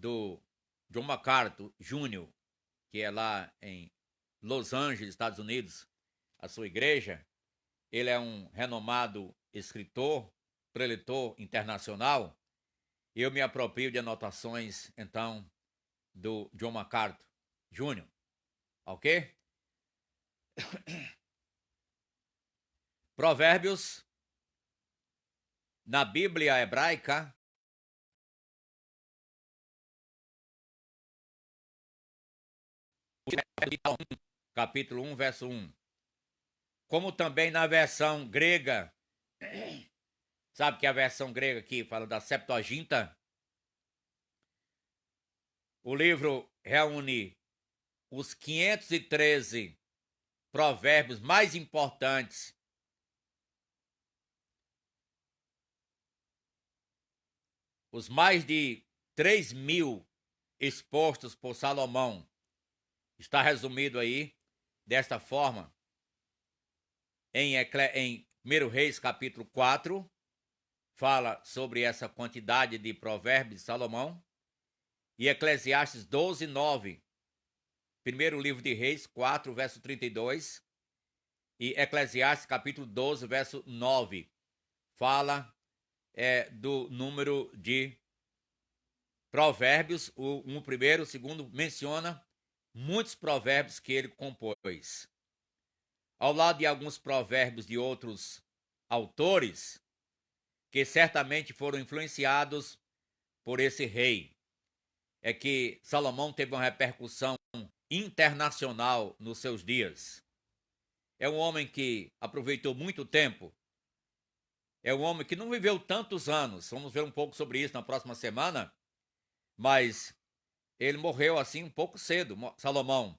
do John MacArthur Jr., que é lá em Los Angeles, Estados Unidos, a sua igreja. Ele é um renomado escritor, preletor internacional. Eu me aproprio de anotações, então, do John MacArthur Jr., ok? Provérbios, na Bíblia hebraica, capítulo 1, verso 1. Como também na versão grega, sabe que a versão grega aqui fala da Septuaginta? O livro reúne os 513 provérbios mais importantes os mais de 3.000 expostos por Salomão. Está resumido aí desta forma em 1 Reis capítulo 4, fala sobre essa quantidade de provérbios de Salomão, e Eclesiastes 12, 9, primeiro livro de Reis 4, verso 32, e Eclesiastes capítulo 12, verso 9, fala do número de provérbios, primeiro, o segundo menciona muitos provérbios que ele compôs. Ao lado de alguns provérbios de outros autores, que certamente foram influenciados por esse rei, é que Salomão teve uma repercussão internacional nos seus dias. É um homem que aproveitou muito tempo. É um homem que não viveu tantos anos. Vamos ver um pouco sobre isso na próxima semana. Mas ele morreu assim um pouco cedo, Salomão.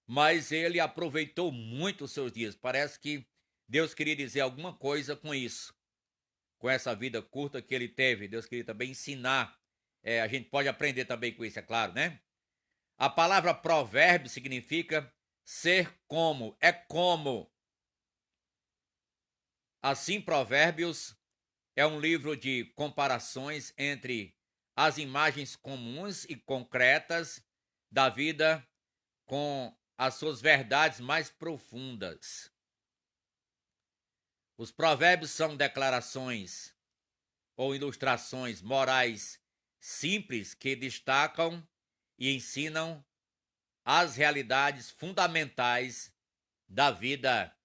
Mas ele aproveitou muito os seus dias. Parece que Deus queria dizer alguma coisa com isso. Com essa vida curta que ele teve. Deus queria também ensinar. A gente pode aprender também com isso, é claro, né? A palavra provérbio significa ser como, é como. Assim, Provérbios é um livro de comparações entre as imagens comuns e concretas da vida com as suas verdades mais profundas. Os provérbios são declarações ou ilustrações morais simples que destacam e ensinam as realidades fundamentais da vida.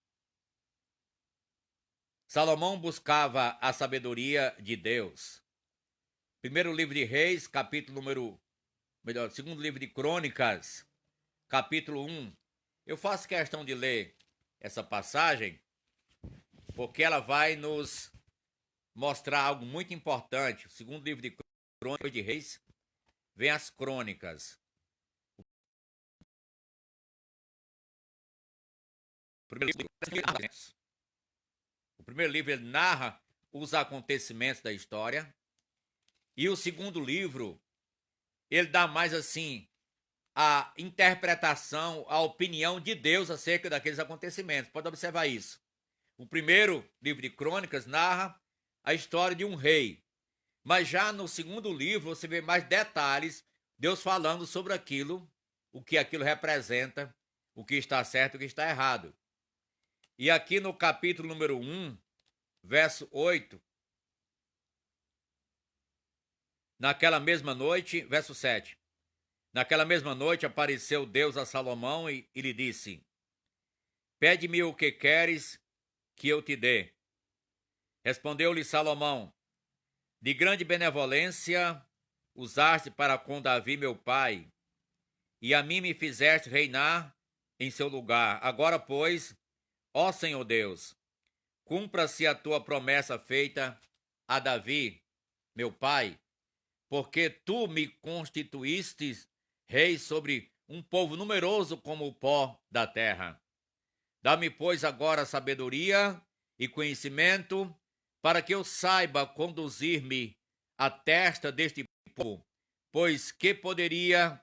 Salomão buscava a sabedoria de Deus. Primeiro livro de Reis, segundo livro de Crônicas, capítulo 1. Eu faço questão de ler essa passagem porque ela vai nos mostrar algo muito importante. O segundo livro de Crônicas de Reis, vem as crônicas. O primeiro livro ele narra os acontecimentos da história. E o segundo livro, ele dá mais assim a interpretação, a opinião de Deus acerca daqueles acontecimentos. Pode observar isso. O primeiro livro de Crônicas narra a história de um rei. Mas já no segundo livro você vê mais detalhes, Deus falando sobre aquilo, o que aquilo representa, o que está certo e o que está errado. E aqui no capítulo número 1, verso 8, naquela mesma noite, verso 7, naquela mesma noite apareceu Deus a Salomão e lhe disse: Pede-me o que queres que eu te dê. Respondeu-lhe Salomão: De grande benevolência usaste para com Davi meu pai, e a mim me fizeste reinar em seu lugar. Agora, pois, ó Senhor Deus, cumpra-se a tua promessa feita a Davi, meu pai, porque tu me constituíste rei sobre um povo numeroso como o pó da terra. Dá-me, pois, agora sabedoria e conhecimento, para que eu saiba conduzir-me à testa deste povo, pois que poderia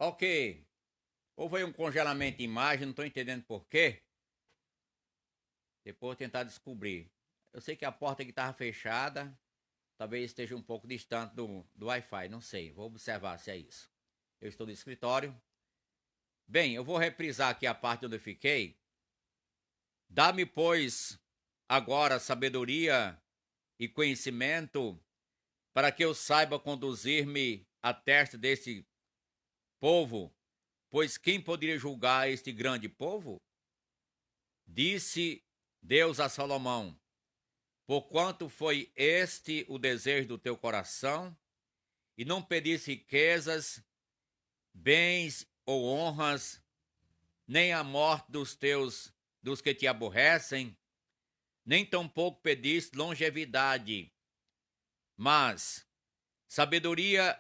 Ok. Houve aí um congelamento de imagem, não estou entendendo por quê. Depois eu vou tentar descobrir. Eu sei que a porta aqui estava fechada. Talvez esteja um pouco distante do Wi-Fi, não sei. Vou observar se é isso. Eu estou no escritório. Bem, eu vou reprisar aqui a parte onde eu fiquei. Dá-me, pois, agora sabedoria e conhecimento, para que eu saiba conduzir-me à testa deste povo, pois quem poderia julgar este grande povo? Disse Deus a Salomão: porquanto foi este o desejo do teu coração, e não pediste riquezas, bens ou honras, nem a morte dos que te aborrecem, nem tampouco pediste longevidade, mas sabedoria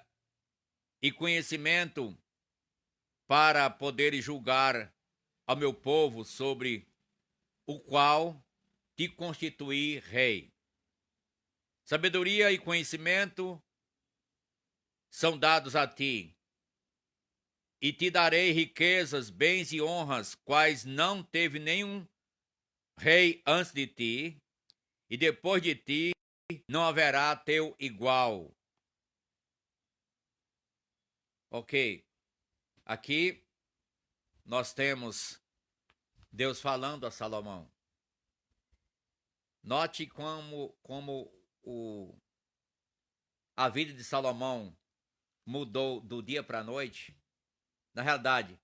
e conhecimento para poderes julgar ao meu povo, sobre o qual te constituí rei. Sabedoria e conhecimento são dados a ti, e te darei riquezas, bens e honras, quais não teve nenhum rei antes de ti, e depois de ti não haverá teu igual. Ok, aqui nós temos Deus falando a Salomão. Note como a vida de Salomão mudou do dia para a noite. Na realidade,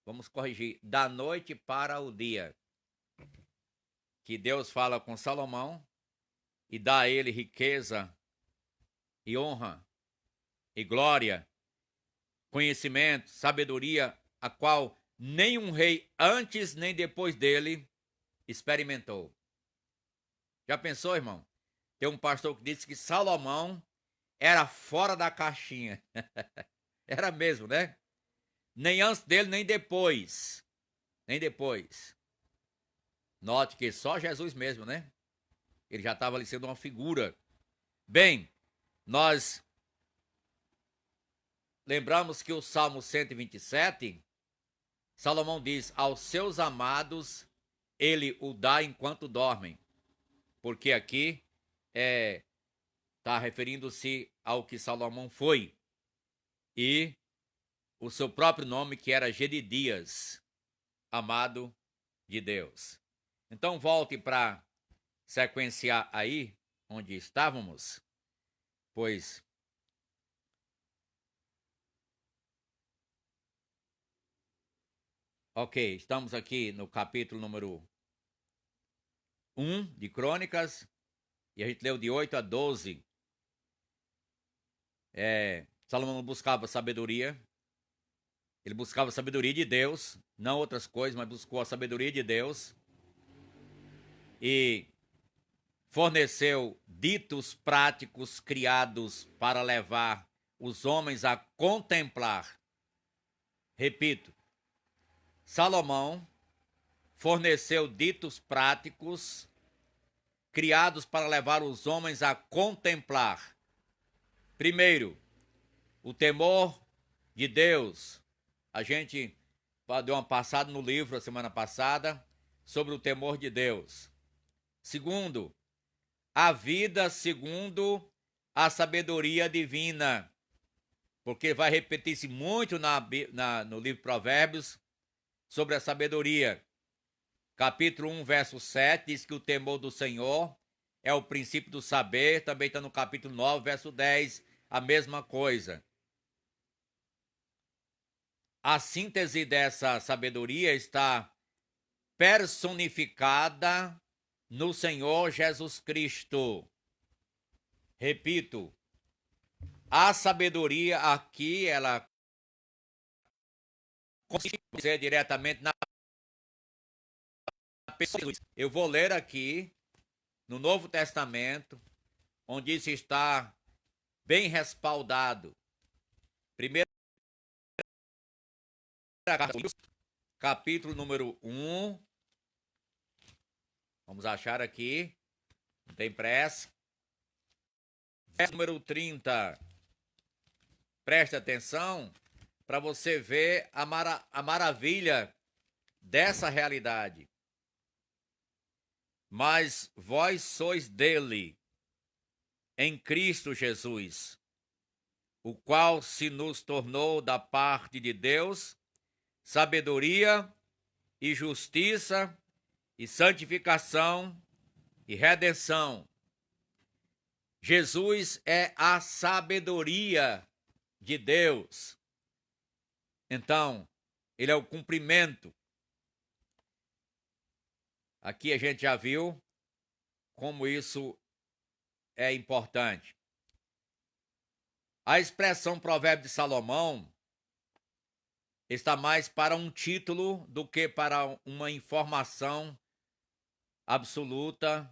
vamos corrigir, da noite para o dia. Que Deus fala com Salomão e dá a ele riqueza e honra e glória, conhecimento, sabedoria, a qual nenhum rei antes nem depois dele experimentou. Já pensou, irmão? Tem um pastor que disse que Salomão era fora da caixinha. Era mesmo, né? Nem antes dele, nem depois. Nem depois. Note que só Jesus mesmo, né? Ele já estava ali sendo uma figura. Bem, nós lembramos que o Salmo 127, Salomão diz: aos seus amados ele o dá enquanto dormem. Porque aqui está referindo-se ao que Salomão foi. E o seu próprio nome, que era Gedidias, amado de Deus. Então volte para sequenciar aí onde estávamos, pois ok, estamos aqui no capítulo número 1 de Crônicas, e a gente leu de 8 a 12. Salomão buscava sabedoria, ele buscava a sabedoria de Deus, não outras coisas, mas buscou a sabedoria de Deus, e forneceu ditos práticos criados para levar os homens a contemplar. Repito, Salomão forneceu ditos práticos criados para levar os homens a contemplar. Primeiro, o temor de Deus. A gente deu uma passada no livro a semana passada sobre o temor de Deus. Segundo, a vida segundo a sabedoria divina, porque vai repetir-se muito no livro de Provérbios sobre a sabedoria. Capítulo 1, verso 7, diz que o temor do Senhor é o princípio do saber. Também está no capítulo 9, verso 10, a mesma coisa. A síntese dessa sabedoria está personificada no Senhor Jesus Cristo. Repito, a sabedoria aqui, ela consiste diretamente na pessoa. Eu vou ler aqui no Novo Testamento, onde isso está bem respaldado. Primeiro, capítulo número 1. Vamos achar aqui. Não tem pressa. Verso número 30. Preste atenção. para você ver a maravilha dessa realidade. Mas vós sois dele, em Cristo Jesus, o qual se nos tornou da parte de Deus sabedoria e justiça e santificação e redenção. Jesus é a sabedoria de Deus. Então, ele é o cumprimento. Aqui a gente já viu como isso é importante. A expressão Provérbio de Salomão está mais para um título do que para uma informação absoluta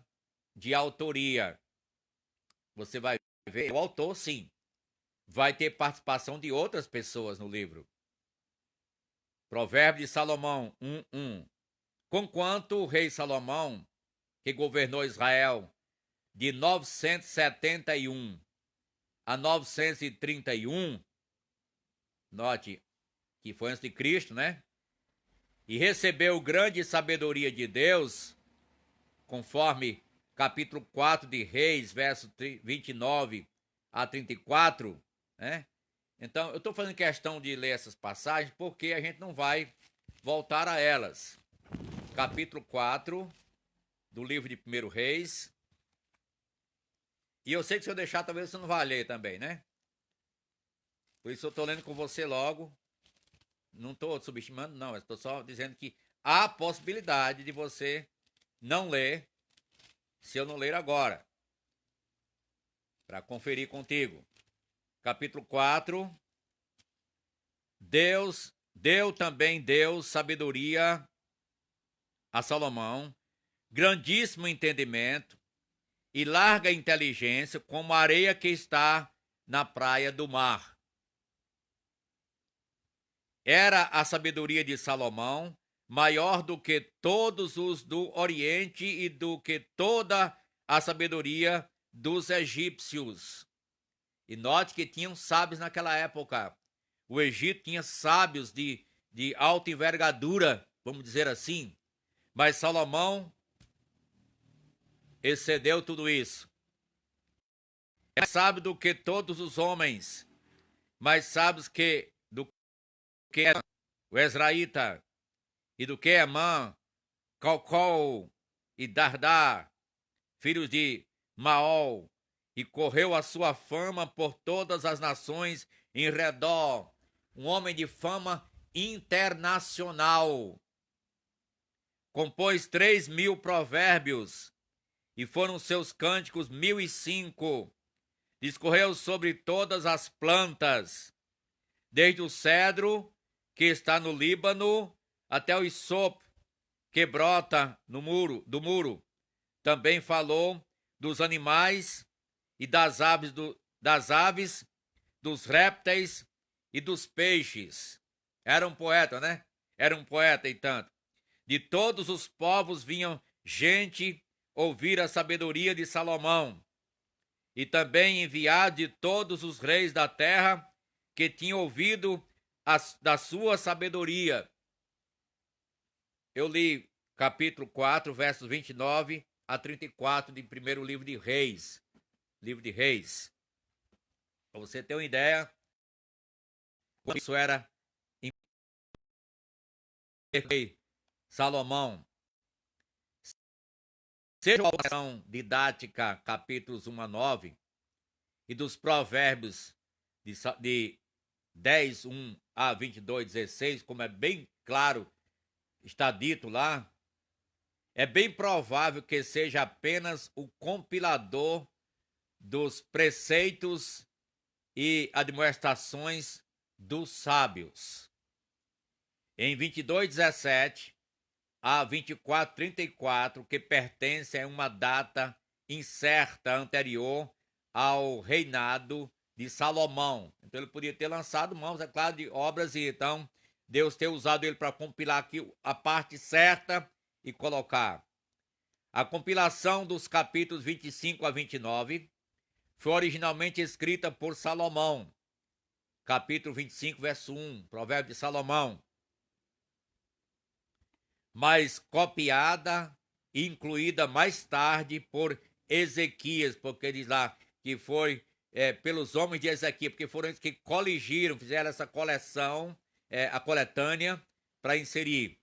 de autoria. Você vai ver, o autor, sim, vai ter participação de outras pessoas no livro. Provérbio de Salomão 1:1. Conquanto o rei Salomão, que governou Israel de 971 a 931, note que foi antes de Cristo, né? E recebeu grande sabedoria de Deus, conforme capítulo 4 de Reis, verso 29 a 34, né? Então, eu estou fazendo questão de ler essas passagens porque a gente não vai voltar a elas. Capítulo 4 do livro de 1 Reis. E eu sei que se eu deixar, talvez você não vá ler também, né? Por isso eu estou lendo com você logo. Não estou subestimando, não. Estou só dizendo que há possibilidade de você não ler se eu não ler agora. Para conferir contigo. Capítulo 4. Deu também sabedoria a Salomão, grandíssimo entendimento e larga inteligência, como a areia que está na praia do mar. Era a sabedoria de Salomão maior do que todos os do Oriente e do que toda a sabedoria dos egípcios. E note que tinham sábios naquela época. O Egito tinha sábios de alta envergadura, vamos dizer assim. Mas Salomão excedeu tudo isso. É mais sábio do que todos os homens, mais sábios do que o Ezraíta, e do que Emã, Calcol e Dardá, filhos de Maol, e correu a sua fama por todas as nações em redor. Um homem de fama internacional. Compôs 3.000 provérbios, e foram seus cânticos 1.005. Discorreu sobre todas as plantas, desde o cedro, que está no Líbano, até o isopo, que brota do muro. Também falou dos animais e das aves, dos répteis e dos peixes. Era um poeta, né? Era um poeta e tanto. De todos os povos vinham gente ouvir a sabedoria de Salomão, e também enviado de todos os reis da terra que tinham ouvido da sua sabedoria. Eu li capítulo 4, versos 29 a 34 de primeiro livro de Reis. Livro de Reis. Para você ter uma ideia, como isso era em Salomão. Seja a oração didática, capítulos 1 a 9, e dos provérbios de 10, 1 a 22, 16, como é bem claro, está dito lá, é bem provável que seja apenas o compilador dos preceitos e admoestações dos sábios. Em 22:17 a 24:34, que pertence a uma data incerta anterior ao reinado de Salomão. Então ele podia ter lançado mãos, é claro, de obras, e então Deus ter usado ele para compilar aqui a parte certa e colocar. A compilação dos capítulos 25 a 29 foi originalmente escrita por Salomão, capítulo 25, verso 1, provérbio de Salomão. Mas copiada e incluída mais tarde por Ezequias, porque diz lá que foi pelos homens de Ezequias, porque foram eles que coligiram, fizeram essa coleção, a coletânea, para inserir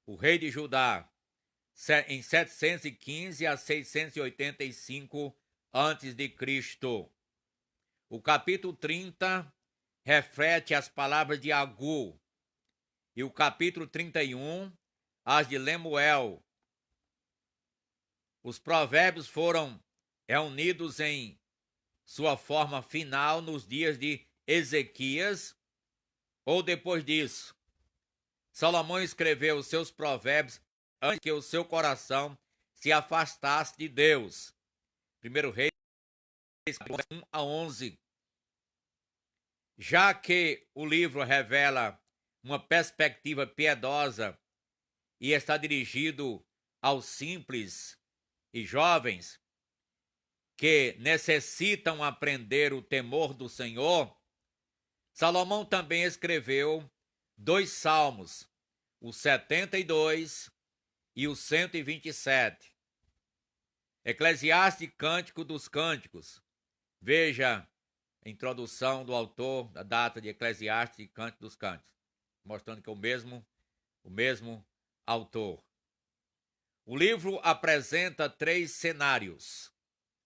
o rei de Judá em 715 a 685 antes de Cristo. O capítulo 30 reflete as palavras de Agur e o capítulo 31 as de Lemuel. Os provérbios foram reunidos em sua forma final nos dias de Ezequias ou depois disso. Salomão escreveu os seus provérbios antes que o seu coração se afastasse de Deus. 1 Reis 1 a 11. Já que o livro revela uma perspectiva piedosa e está dirigido aos simples e jovens que necessitam aprender o temor do Senhor, Salomão também escreveu 2 salmos, o 72 e o 127. Eclesiastes e Cântico dos Cânticos. Veja a introdução do autor, da data de Eclesiastes e Cântico dos Cânticos, mostrando que é o mesmo autor. O livro apresenta 3 cenários.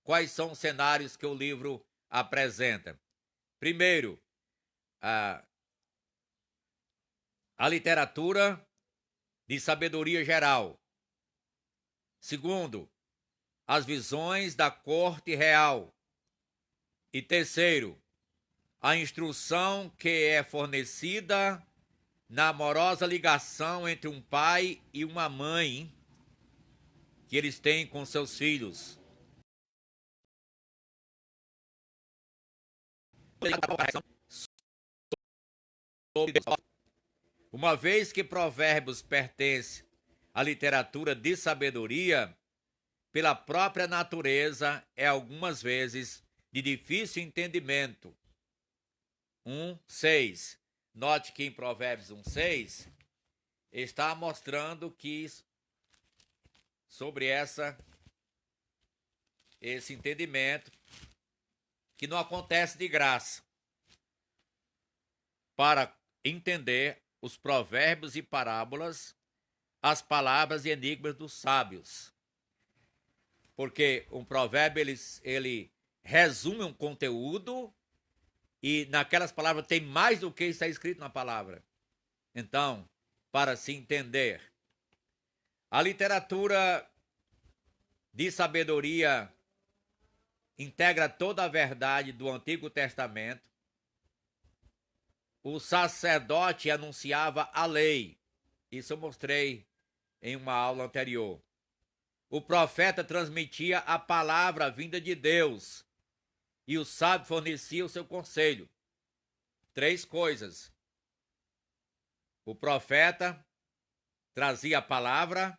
Quais são os cenários que o livro apresenta? Primeiro, a literatura de sabedoria geral. Segundo, as visões da corte real. E terceiro, a instrução que é fornecida na amorosa ligação entre um pai e uma mãe que eles têm com seus filhos. Uma vez que Provérbios pertence à literatura de sabedoria, pela própria natureza é algumas vezes de difícil entendimento. 1:6. Note que em Provérbios 1:6 está mostrando que sobre esse entendimento que não acontece de graça. Para entender os provérbios e parábolas, as palavras e enigmas dos sábios. Porque um provérbio ele resume um conteúdo e naquelas palavras tem mais do que está escrito na palavra. Então, para se entender, a literatura de sabedoria integra toda a verdade do Antigo Testamento. O sacerdote anunciava a lei. Isso eu mostrei em uma aula anterior. O profeta transmitia a palavra vinda de Deus. E o sábio fornecia o seu conselho. 3 coisas. O profeta trazia a palavra,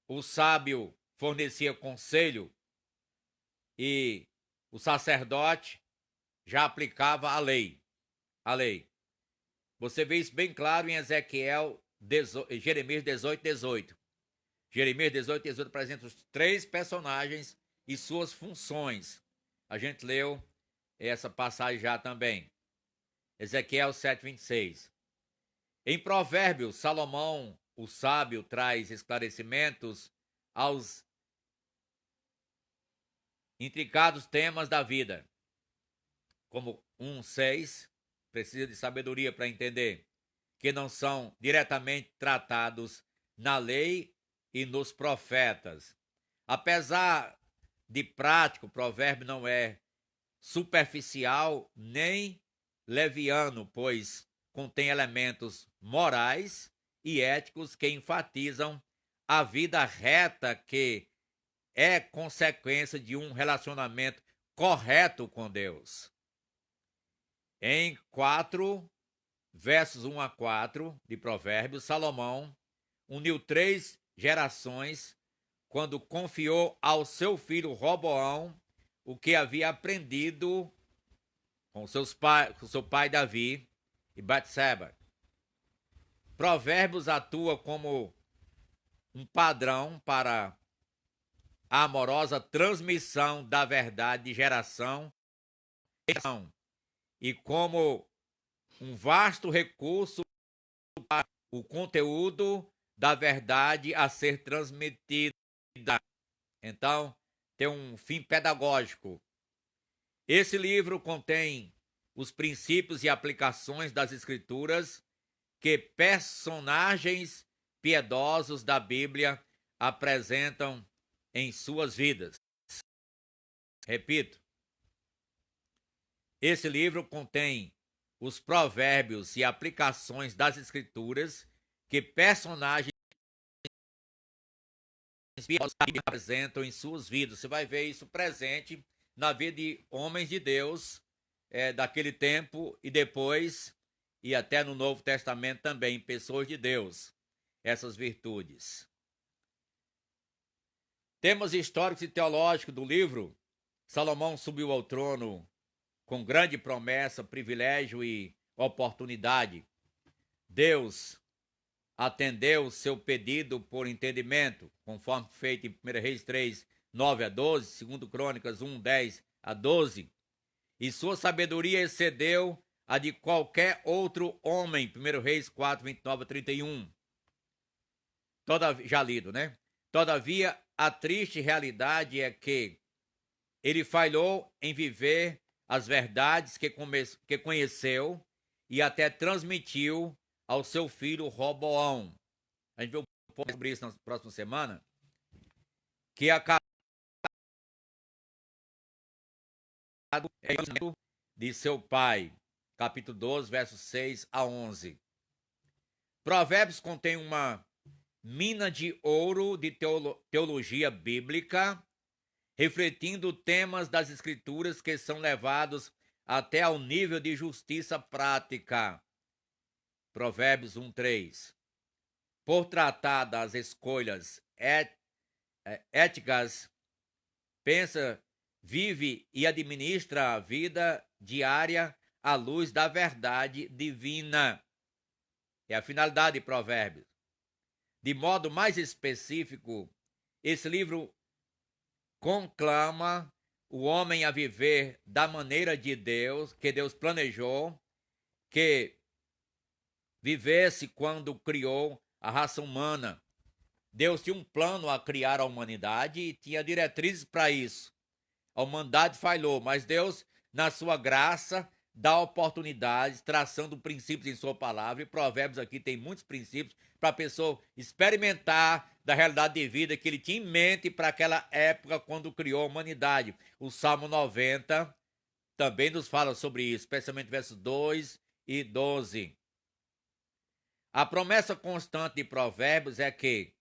o sábio fornecia conselho e o sacerdote já aplicava a lei. Você vê isso bem claro em Jeremias 18:18. Jeremias 18:18 apresenta os 3 personagens e suas funções. A gente leu essa passagem já também. Ezequiel 7:26. Em Provérbios, Salomão, o sábio, traz esclarecimentos aos intricados temas da vida. Como 1:6, precisa de sabedoria para entender, que não são diretamente tratados na lei e nos profetas. Apesar de prático, o provérbio não é superficial nem leviano, pois contém elementos morais e éticos que enfatizam a vida reta, que é consequência de um relacionamento correto com Deus. Em 4 versos 1 a 4 de Provérbios, Salomão uniu 3 gerações quando confiou ao seu filho Roboão o que havia aprendido com seu pai Davi e Batseba. Provérbios atua como um padrão para a amorosa transmissão da verdade de geração em geração e como um vasto recurso para o conteúdo da verdade a ser transmitida. Então, tem um fim pedagógico. Esse livro contém os princípios e aplicações das Escrituras que personagens piedosos da Bíblia apresentam em suas vidas. Repito, esse livro contém os provérbios e aplicações das Escrituras que personagens piedosos da Bíblia apresentam em suas vidas. Você vai ver isso presente na vida de homens de Deus daquele tempo e depois, e até no Novo Testamento também, pessoas de Deus, essas virtudes. Temas históricos e teológicos do livro: Salomão subiu ao trono com grande promessa, privilégio e oportunidade. Deus atendeu seu pedido por entendimento, conforme feito em 1 Reis 3, 9 a 12, 2 Crônicas 1, 10 a 12, e sua sabedoria excedeu a de qualquer outro homem, 1 Reis 4, 29 a 31. Já lido, né? Todavia, a triste realidade é que ele falhou em viver as verdades que conheceu e até transmitiu ao seu filho Roboão. A gente vê um pouco sobre isso na próxima semana, que acabou de seu pai, capítulo 12, versos 6 a 11. Provérbios contém uma mina de ouro de teologia bíblica, refletindo temas das Escrituras que são levados até ao nível de justiça prática. Provérbios 1:3. Por tratar das escolhas éticas, pensa, vive e administra a vida diária à luz da verdade divina. É a finalidade de Provérbios. De modo mais específico, esse livro conclama o homem a viver da maneira de Deus, que Deus planejou que vivesse quando criou a raça humana. Deus tinha um plano a criar a humanidade e tinha diretrizes para isso. A humanidade falhou, mas Deus, na sua graça, dá oportunidades, traçando princípios em sua palavra, e Provérbios aqui tem muitos princípios para a pessoa experimentar da realidade de vida que ele tinha em mente para aquela época quando criou a humanidade. O Salmo 90 também nos fala sobre isso, especialmente versos 2 e 12. A promessa constante de Provérbios é que,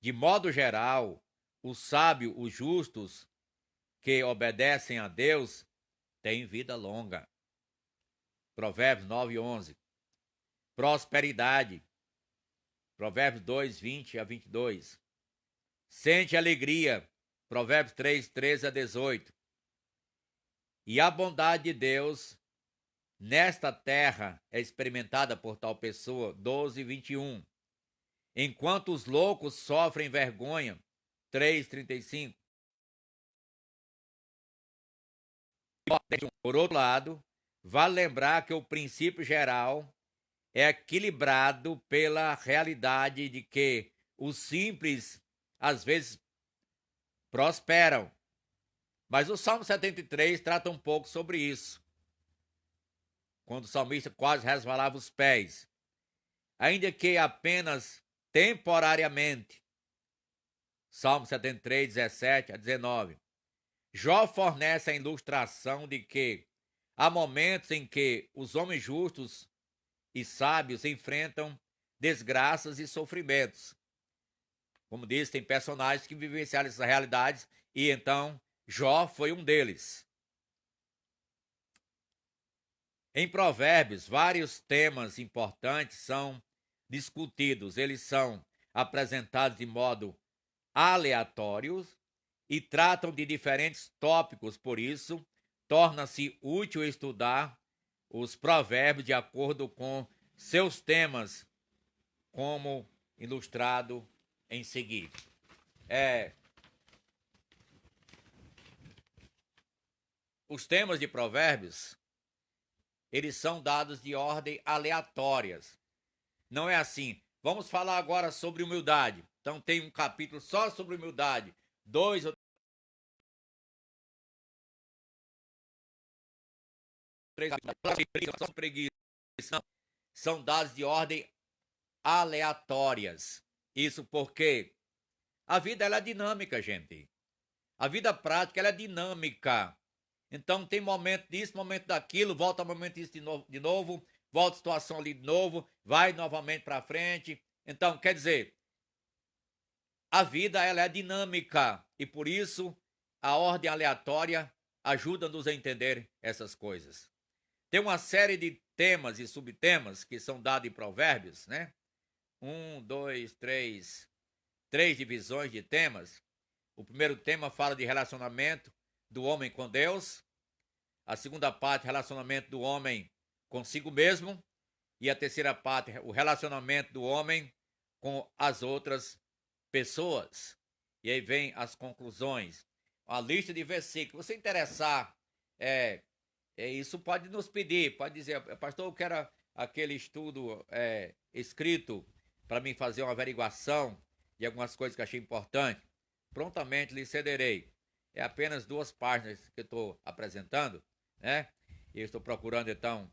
de modo geral, os sábios, os justos, que obedecem a Deus, têm vida longa. Provérbios 9 e 11. Prosperidade. Provérbios 2, 20 a 22. Sente alegria. Provérbios 3, 13 a 18. E a bondade de Deus nesta terra é experimentada por tal pessoa. 12, 21. Enquanto os loucos sofrem vergonha. 3, 35. Por outro lado, vale lembrar que o princípio geral é equilibrado pela realidade de que os simples, às vezes, prosperam. Mas o Salmo 73 trata um pouco sobre isso, quando o salmista quase resvalava os pés. Ainda que apenas temporariamente. Salmo 73, 17 a 19. Jó fornece a ilustração de que há momentos em que os homens justos e sábios enfrentam desgraças e sofrimentos. Como disse, tem personagens que vivenciaram essas realidades e então Jó foi um deles. Em Provérbios, vários temas importantes são discutidos. Eles são apresentados de modo aleatórios e tratam de diferentes tópicos, por isso, torna-se útil estudar os provérbios de acordo com seus temas, como ilustrado em seguida. Os temas de provérbios, eles são dados de ordem aleatórias. Não é assim, vamos falar agora sobre humildade. Então tem um capítulo só sobre humildade, 2 ou 3 sobre preguiça. Não, são dados de ordem aleatórias. Isso porque a vida ela é dinâmica, gente. A vida prática ela é dinâmica. Então tem momento disso, momento daquilo, volta momento disso de novo, volta a situação ali de novo, vai novamente para frente. Então, quer dizer, a vida ela é dinâmica e por isso a ordem aleatória ajuda-nos a entender essas coisas. Tem uma série de temas e subtemas que são dados em provérbios, né? 1, 2, 3, 3 divisões de temas. O primeiro tema fala de relacionamento do homem com Deus. A segunda parte, relacionamento do homem consigo mesmo. E a terceira parte, o relacionamento do homem com as outras pessoas. E aí vem as conclusões. Uma lista de versículos. Se você interessar, isso pode nos pedir, pode dizer, pastor, eu quero aquele estudo escrito para mim fazer uma averiguação de algumas coisas que achei importante. Prontamente lhe cederei. É apenas 2 páginas que eu estou apresentando, né? E eu estou procurando, então,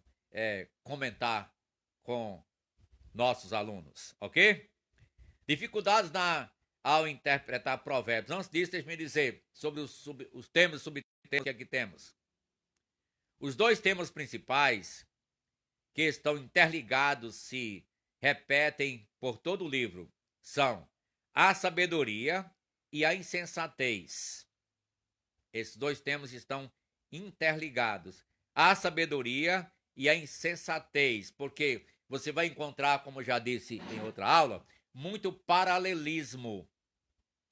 comentar com nossos alunos, ok? Dificuldades ao interpretar provérbios. Antes disso, deixe-me dizer sobre os temas e subtemas que aqui temos. Os 2 temas principais que estão interligados se repetem por todo o livro são a sabedoria e a insensatez. Esses 2 temas estão interligados. A sabedoria e a insensatez, porque você vai encontrar, como já disse em outra aula, muito paralelismo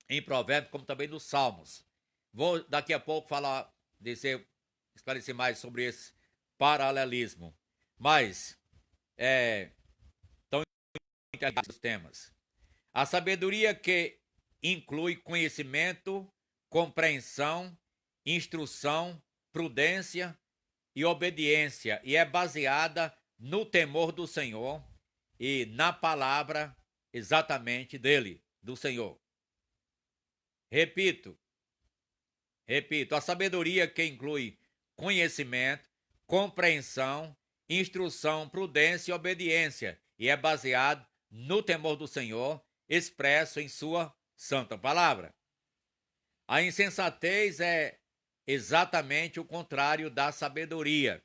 em Provérbios, como também nos Salmos. Vou daqui a pouco esclarecer mais sobre esse paralelismo. Mas, estão interligados os temas. A sabedoria que inclui conhecimento, compreensão, instrução, prudência e obediência, e é baseada no temor do Senhor e na palavra exatamente dele, do Senhor. Repito, a sabedoria que inclui conhecimento, compreensão, instrução, prudência e obediência, e é baseado no temor do Senhor, expresso em sua santa palavra. A insensatez é exatamente o contrário da sabedoria.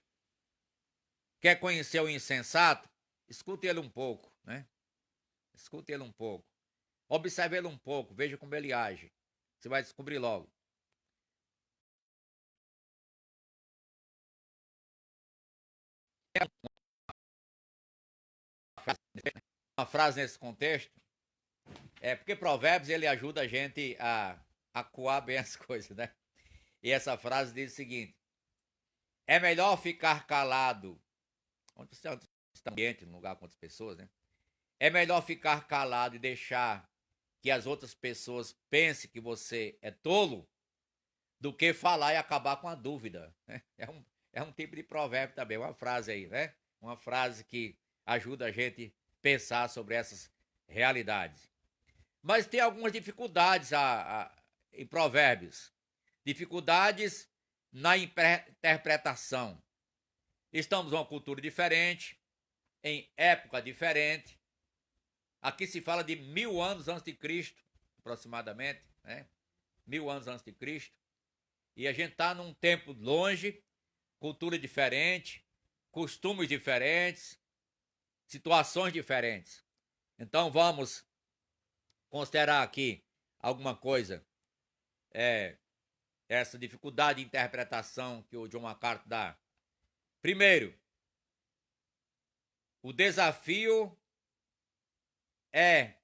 Quer conhecer o insensato? Escute ele um pouco, né? Escute ele um pouco. Observe ele um pouco, veja como ele age. Você vai descobrir logo. Uma frase nesse contexto, porque Provérbios ele ajuda a gente a coar bem as coisas, né? E essa frase diz o seguinte: é melhor ficar calado, onde você está no ambiente, num lugar com outras pessoas, né? É melhor ficar calado e deixar que as outras pessoas pensem que você é tolo do que falar e acabar com a dúvida, né? É um tipo de provérbio também, uma frase aí, né? Uma frase que ajuda a gente a pensar sobre essas realidades. Mas tem algumas dificuldades em provérbios. Dificuldades na interpretação. Estamos em uma cultura diferente, em época diferente. Aqui se fala de 1000 anos antes de Cristo, aproximadamente, né? 1000 anos antes de Cristo. E a gente está num tempo longe, cultura diferente, costumes diferentes, situações diferentes. Então vamos considerar aqui alguma coisa, essa dificuldade de interpretação que o John MacArthur dá. Primeiro, o desafio é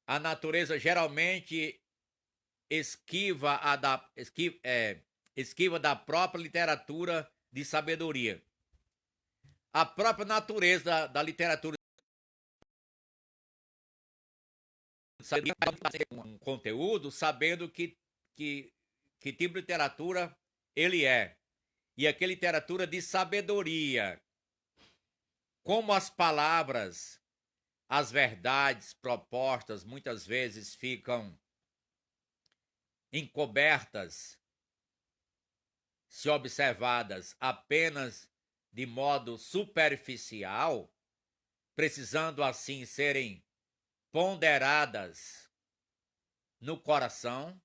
a natureza geralmente esquiva da própria literatura de sabedoria. A própria natureza da literatura um conteúdo sabendo que tipo de literatura ele é. E aqui literatura de sabedoria. Como as palavras, as verdades propostas muitas vezes ficam encobertas, se observadas apenas de modo superficial, precisando assim serem ponderadas no coração,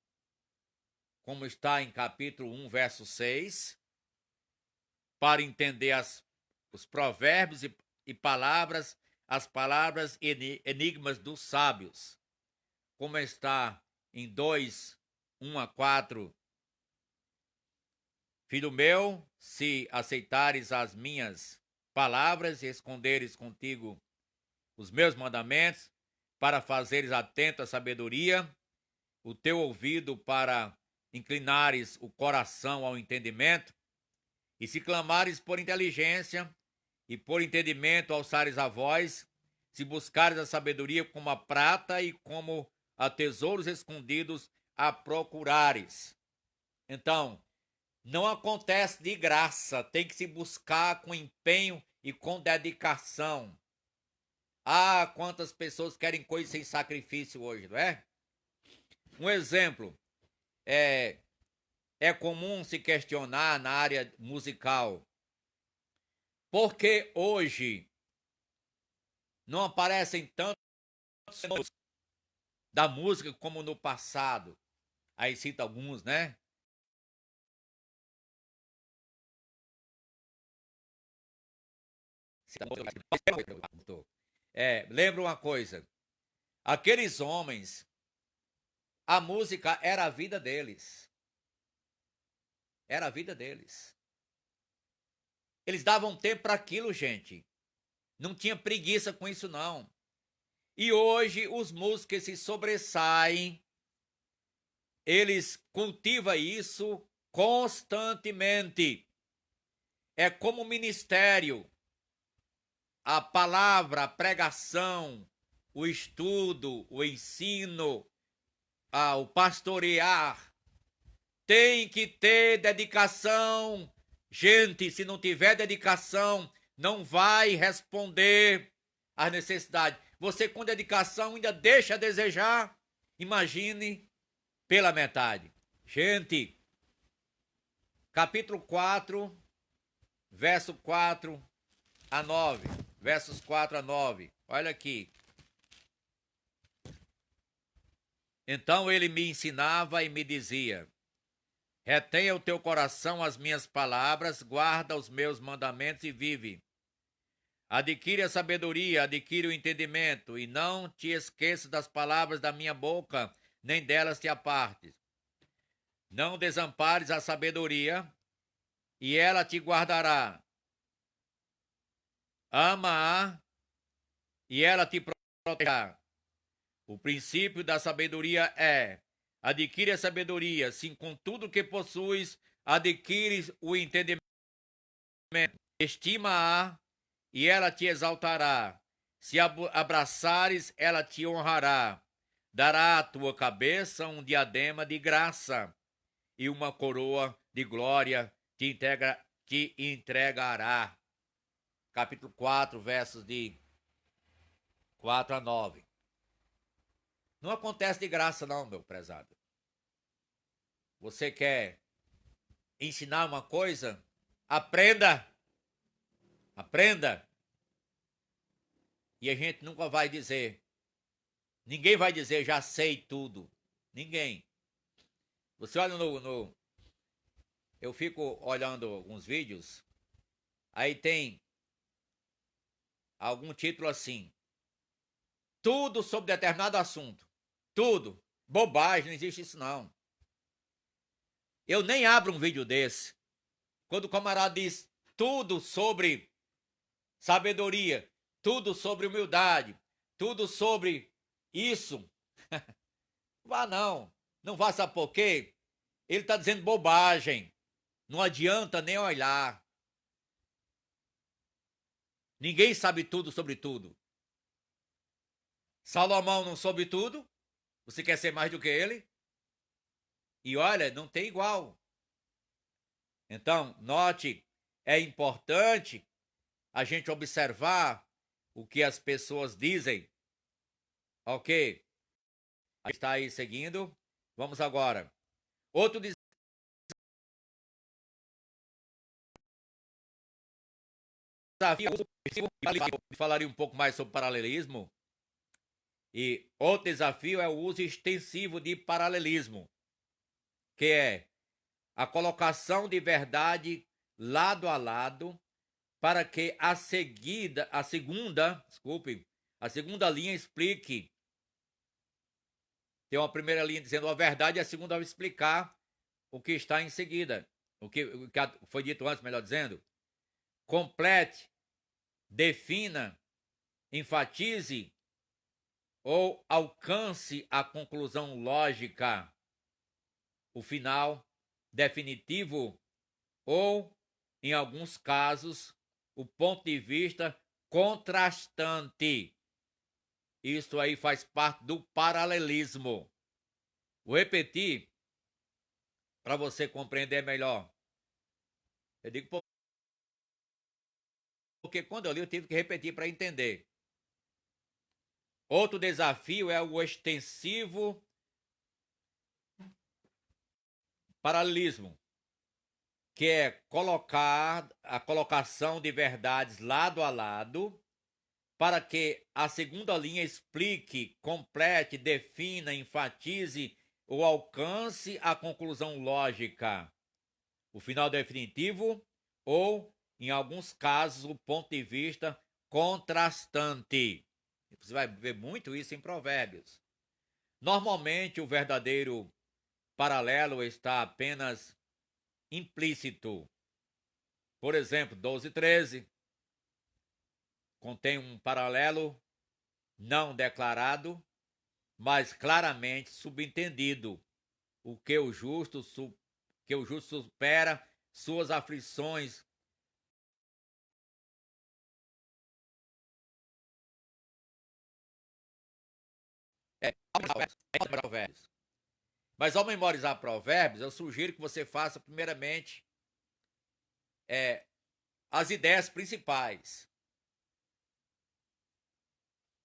como está em capítulo 1, verso 6, para entender os provérbios e palavras, as palavras enigmas dos sábios, como está em 2, 1 a 4. Filho meu, se aceitares as minhas palavras e esconderes contigo os meus mandamentos, para fazeres atento à sabedoria, o teu ouvido para inclinares o coração ao entendimento, e se clamares por inteligência e por entendimento alçares a voz, se buscares a sabedoria como a prata e como a tesouros escondidos a procurares. Então, não acontece de graça, tem que se buscar com empenho e com dedicação. Ah, quantas pessoas querem coisas sem sacrifício hoje, não é? Um exemplo, é comum se questionar na área musical, por que hoje não aparecem tantos da música como no passado? Aí cita alguns, né? Lembra uma coisa, aqueles homens, a música era a vida deles. Era a vida deles. Eles davam tempo para aquilo, gente. Não tinha preguiça com isso, não. E hoje os músicos se sobressaem, eles cultivam isso constantemente. É como ministério. A palavra, a pregação, o estudo, o ensino, o pastorear, tem que ter dedicação. Gente, se não tiver dedicação, não vai responder às necessidades. Você com dedicação ainda deixa a desejar, imagine pela metade. Gente, capítulo 4, verso 4 a 9. Versos 4 a 9. Olha aqui. Então ele me ensinava e me dizia: retenha o teu coração as minhas palavras, guarda os meus mandamentos e vive. Adquire a sabedoria, adquire o entendimento, e não te esqueças das palavras da minha boca, nem delas te apartes. Não desampares a sabedoria, e ela te guardará. Ama-a, e ela te protegerá. O princípio da sabedoria é: adquire a sabedoria, sim, com tudo que possuis, adquires o entendimento. Estima-a, e ela te exaltará. Se abraçares, ela te honrará. Dará à tua cabeça um diadema de graça, e uma coroa de glória te entregará. Capítulo 4, versos de 4 a 9. Não acontece de graça não, meu prezado. Você quer ensinar uma coisa? Aprenda! Aprenda! E a gente nunca vai dizer, ninguém vai dizer, já sei tudo. Ninguém. Você olha eu fico olhando alguns vídeos, aí tem algum título assim, tudo sobre determinado assunto. Tudo. Bobagem, não existe isso não. Eu nem abro um vídeo desse. Quando o camarada diz tudo sobre sabedoria, tudo sobre humildade, tudo sobre isso, vá não. Não vá, sabe por quê? Ele está dizendo bobagem. Não adianta nem olhar. Ninguém sabe tudo sobre tudo. Salomão não soube tudo. Você quer ser mais do que ele? E olha, não tem igual. Então, note, é importante a gente observar o que as pessoas dizem. Ok? Está aí seguindo. Vamos agora. Outro desafio, falaria um pouco mais sobre paralelismo. E outro desafio é o uso extensivo de paralelismo, que é a colocação de verdade lado a lado para que a segunda linha explique. Tem uma primeira linha dizendo a verdade e a segunda vai explicar o que está em seguida. O que foi dito antes, melhor dizendo. Complete, defina, enfatize ou alcance a conclusão lógica, o final definitivo ou, em alguns casos, o ponto de vista contrastante. Isso aí faz parte do paralelismo. Vou repetir para você compreender melhor. Eu digo porque quando eu li eu tive que repetir para entender. Outro desafio é o extensivo paralelismo, que é colocar a colocação de verdades lado a lado para que a segunda linha explique, complete, defina, enfatize ou alcance a conclusão lógica, o final definitivo ou, em alguns casos, o ponto de vista contrastante. Você vai ver muito isso em Provérbios. Normalmente, o verdadeiro paralelo está apenas implícito. Por exemplo, 12:13 contém um paralelo não declarado, mas claramente subentendido. O que o justo supera suas aflições. Provérbios. Mas ao memorizar provérbios, eu sugiro que você faça primeiramente as ideias principais.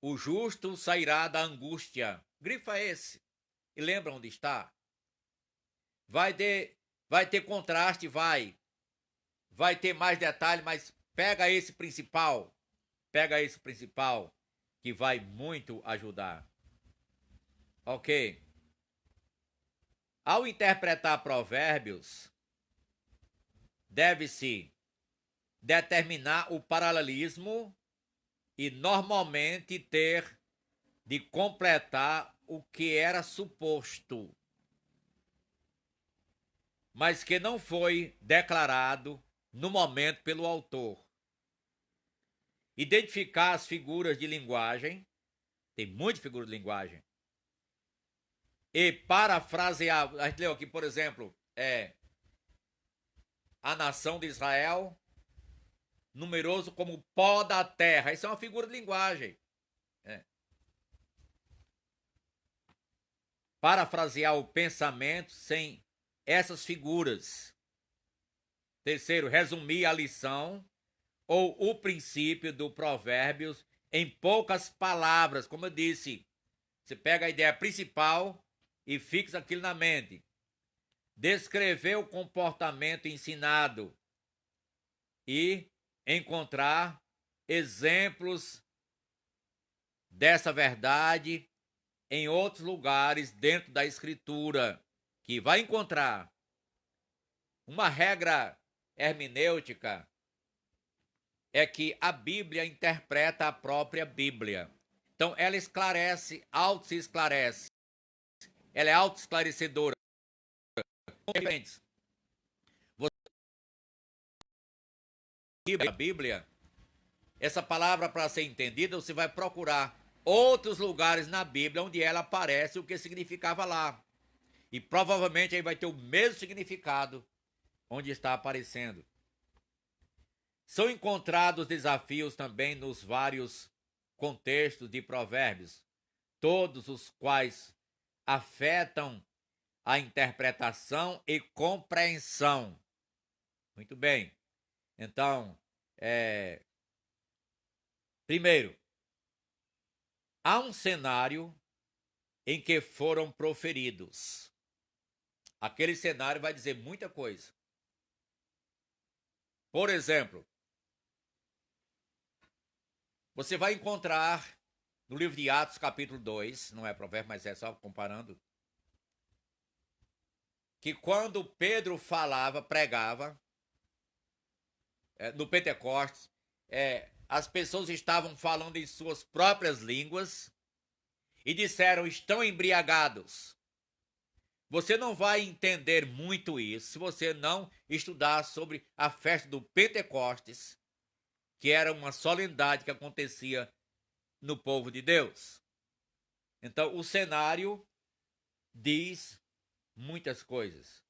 O justo sairá da angústia. Grifa esse. E lembra onde está? Vai ter contraste, vai ter mais detalhe, mas pega esse principal. Pega esse principal que vai muito ajudar. Ok. Ao interpretar provérbios, deve-se determinar o paralelismo e normalmente ter de completar o que era suposto, mas que não foi declarado no momento pelo autor. Identificar as figuras de linguagem, tem muita figura de linguagem, e parafrasear. A gente leu aqui, por exemplo, a nação de Israel, numeroso como o pó da terra. Isso é uma figura de linguagem. Parafrasear o pensamento sem essas figuras. Terceiro, resumir a lição ou o princípio do Provérbios em poucas palavras. Como eu disse, você pega a ideia principal e fixa aquilo na mente. Descrever o comportamento ensinado e encontrar exemplos dessa verdade em outros lugares dentro da Escritura, que vai encontrar uma regra hermenêutica é que a Bíblia interpreta a própria Bíblia. Então ela esclarece, auto se esclarece. Ela é autoesclarecedora. A Bíblia, essa palavra para ser entendida, você vai procurar outros lugares na Bíblia onde ela aparece o que significava lá. E provavelmente aí vai ter o mesmo significado onde está aparecendo. São encontrados desafios também nos vários contextos de Provérbios, todos os quais afetam a interpretação e compreensão. Muito bem. Então, primeiro, há um cenário em que foram proferidos. Aquele cenário vai dizer muita coisa. Por exemplo, você vai encontrar no livro de Atos, capítulo 2, não é provérbio, mas é só comparando, que quando Pedro falava, pregava, no Pentecostes, as pessoas estavam falando em suas próprias línguas e disseram, estão embriagados. Você não vai entender muito isso se você não estudar sobre a festa do Pentecostes, que era uma solenidade que acontecia no povo de Deus. Então, o cenário diz muitas coisas.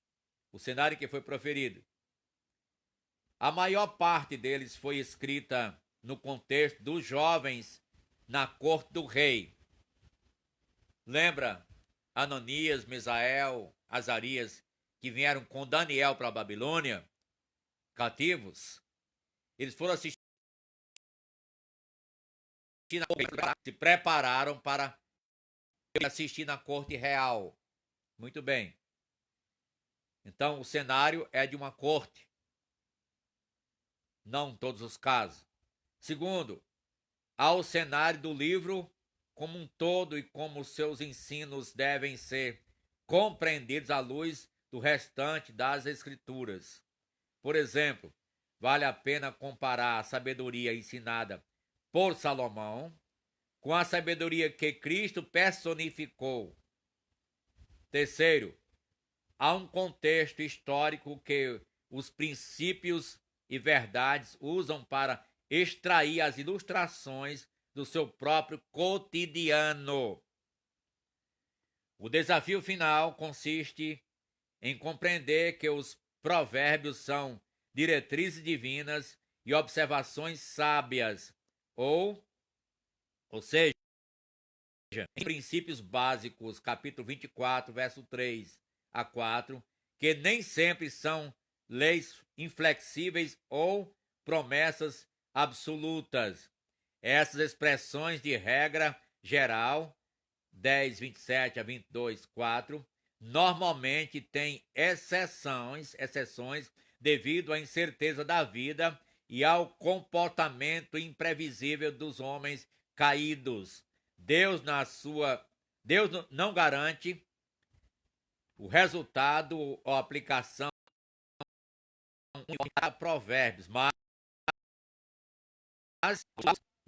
O cenário que foi proferido. A maior parte deles foi escrita no contexto dos jovens na corte do rei. Lembra Ananias, Misael, Azarias, que vieram com Daniel para a Babilônia, cativos? Eles foram assistir, se prepararam para assistir na corte real. Muito bem. Então, o cenário é de uma corte. Não em todos os casos. Segundo, há o cenário do livro como um todo e como seus ensinos devem ser compreendidos à luz do restante das Escrituras. Por exemplo, vale a pena comparar a sabedoria ensinada por Salomão com a sabedoria que Cristo personificou. Terceiro, há um contexto histórico que os princípios e verdades usam para extrair as ilustrações do seu próprio cotidiano. O desafio final consiste em compreender que os provérbios são diretrizes divinas e observações sábias, ou seja, em princípios básicos, capítulo 24, verso 3 a 4, que nem sempre são leis inflexíveis ou promessas absolutas. Essas expressões de regra geral, 10, 27 a 22, 4, normalmente têm exceções devido à incerteza da vida e ao comportamento imprevisível dos homens caídos. Deus não garante o resultado ou aplicação a provérbios, mas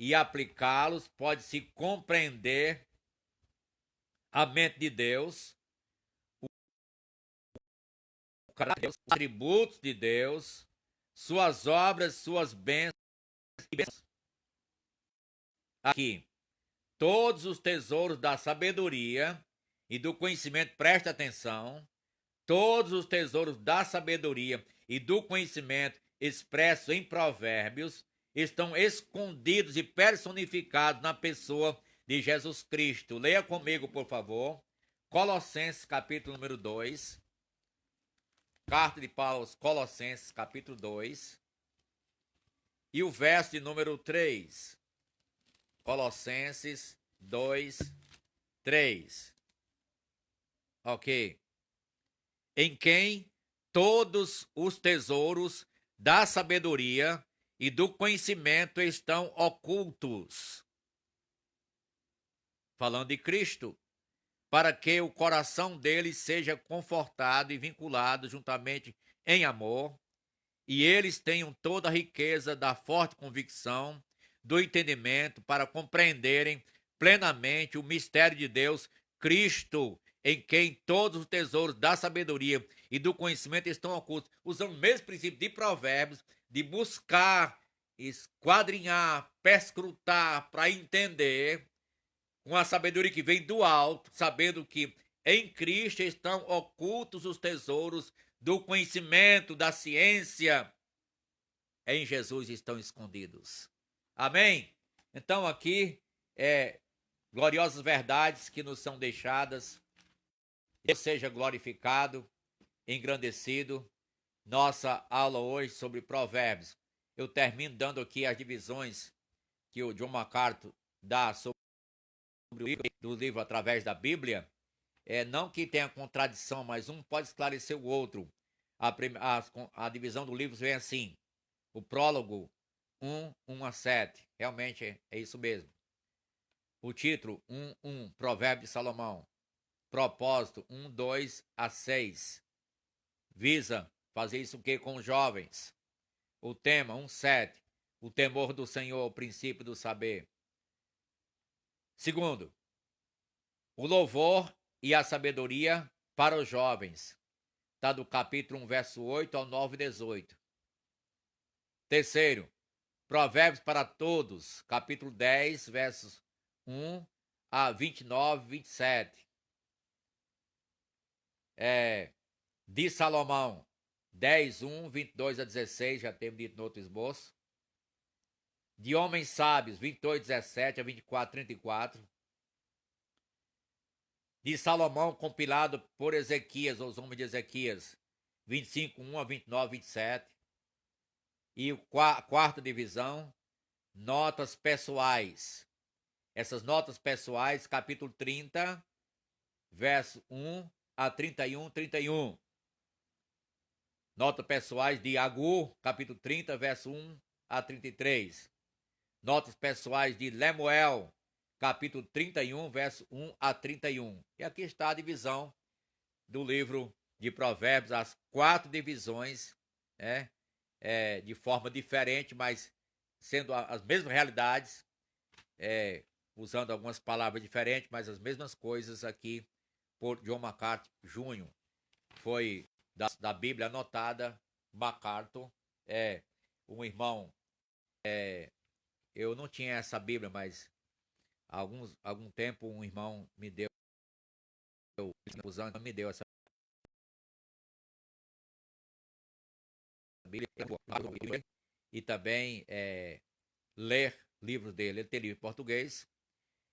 e aplicá-los pode-se compreender a mente de Deus, os atributos de Deus, suas obras, suas bênçãos. Aqui, todos os tesouros da sabedoria e do conhecimento, presta atenção, todos os tesouros da sabedoria e do conhecimento expressos em provérbios estão escondidos e personificados na pessoa de Jesus Cristo. Leia comigo, por favor, Colossenses, capítulo número 2. Carta de Paulo aos Colossenses, capítulo 2. E o verso de número 3. Colossenses 2, 3. Ok. Em quem todos os tesouros da sabedoria e do conhecimento estão ocultos. Falando de Cristo, para que o coração dele seja confortado e vinculado juntamente em amor, e eles tenham toda a riqueza da forte convicção, do entendimento, para compreenderem plenamente o mistério de Deus, Cristo, em quem todos os tesouros da sabedoria e do conhecimento estão ocultos. Usando o mesmo princípio de Provérbios, de buscar, esquadrinhar, perscrutar, para entender, com a sabedoria que vem do alto, sabendo que Em Cristo estão ocultos os tesouros do conhecimento, da ciência. Em Jesus estão escondidos. Amém? Então aqui gloriosas verdades que nos são deixadas. Deus seja glorificado, engrandecido. Nossa aula hoje sobre provérbios. Eu termino dando aqui as divisões que o John MacArthur dá sobre o livro através da Bíblia. Não que tenha contradição, mas um pode esclarecer o outro. A divisão do livro vem assim: o prólogo 1 a 7. Realmente é isso mesmo. O título 1, Provérbio de Salomão. Propósito 2 a 6. Visa fazer isso o que com os jovens? O tema 7. O temor do Senhor, o princípio do saber. Segundo, o louvor e a sabedoria para os jovens. Está do capítulo 1, verso 8 ao 9 e 18. Terceiro, Provérbios para todos, capítulo 10, versos 1 a 29 e 27. De Salomão, 10, 1, 22 a 16, já temos dito no outro esboço. De Homens Sábios, 28, 17 a 24, 34. De Salomão, compilado por Ezequias, os homens de Ezequias, 25, 1 a 29, 27. E a quarta divisão, notas pessoais. Essas notas pessoais, capítulo 30, verso 1 a 31, 31. Notas pessoais de Agur, capítulo 30, verso 1 a 33. Notas pessoais de Lemuel, capítulo 31, verso 1 a 31. E aqui está a divisão do livro de Provérbios, as 4 divisões, de forma diferente, mas sendo as mesmas realidades, usando algumas palavras diferentes, mas as mesmas coisas aqui por John MacArthur Jr. Foi da Bíblia anotada. MacArthur um irmão. Eu não tinha essa Bíblia, mas algum tempo um irmão me deu essa Bíblia e também ler livros dele. Ele tem livro em português.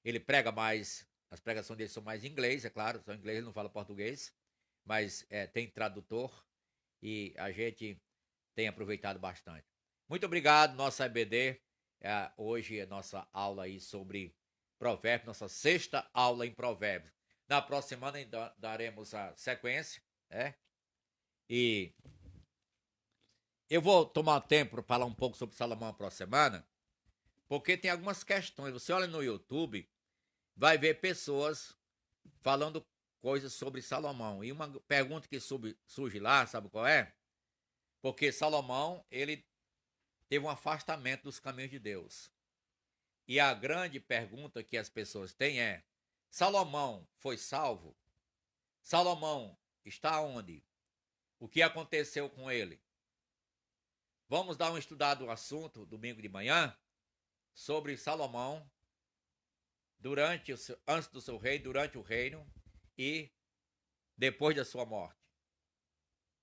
Ele prega mais, as pregações dele são mais em inglês, é claro, são em inglês, ele não fala português, mas tem tradutor e a gente tem aproveitado bastante. Muito obrigado, nossa EBD. Hoje é nossa aula aí sobre Provérbios, nossa 6ª aula em Provérbios. Na próxima semana ainda daremos a sequência, E eu vou tomar tempo para falar um pouco sobre Salomão na próxima semana, porque tem algumas questões. Você olha no YouTube, vai ver pessoas falando coisas sobre Salomão. E uma pergunta que surge lá, sabe qual é? Porque Salomão, ele teve um afastamento dos caminhos de Deus. E a grande pergunta que as pessoas têm é: Salomão foi salvo? Salomão está onde? O que aconteceu com ele? Vamos dar um estudado no assunto domingo de manhã sobre Salomão antes do seu reino, durante o reino e depois da sua morte.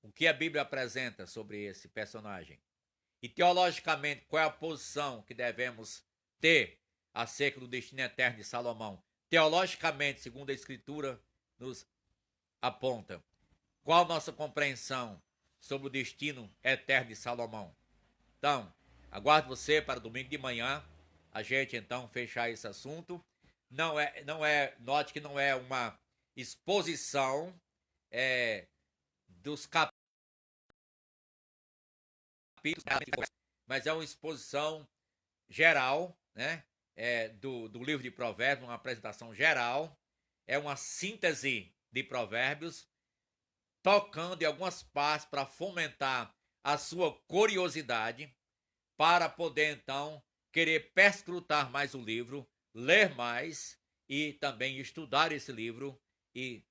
O que a Bíblia apresenta sobre esse personagem? E teologicamente, qual é a posição que devemos ter acerca do destino eterno de Salomão? Teologicamente, segundo a Escritura nos aponta, qual a nossa compreensão sobre o destino eterno de Salomão? Então, aguardo você para domingo de manhã, a gente então fechar esse assunto. Note que não é uma exposição dos capítulos, mas é uma exposição geral, do livro de Provérbios, uma apresentação geral, é uma síntese de Provérbios, tocando em algumas partes para fomentar a sua curiosidade, para poder então querer perscrutar mais o livro, ler mais e também estudar esse livro e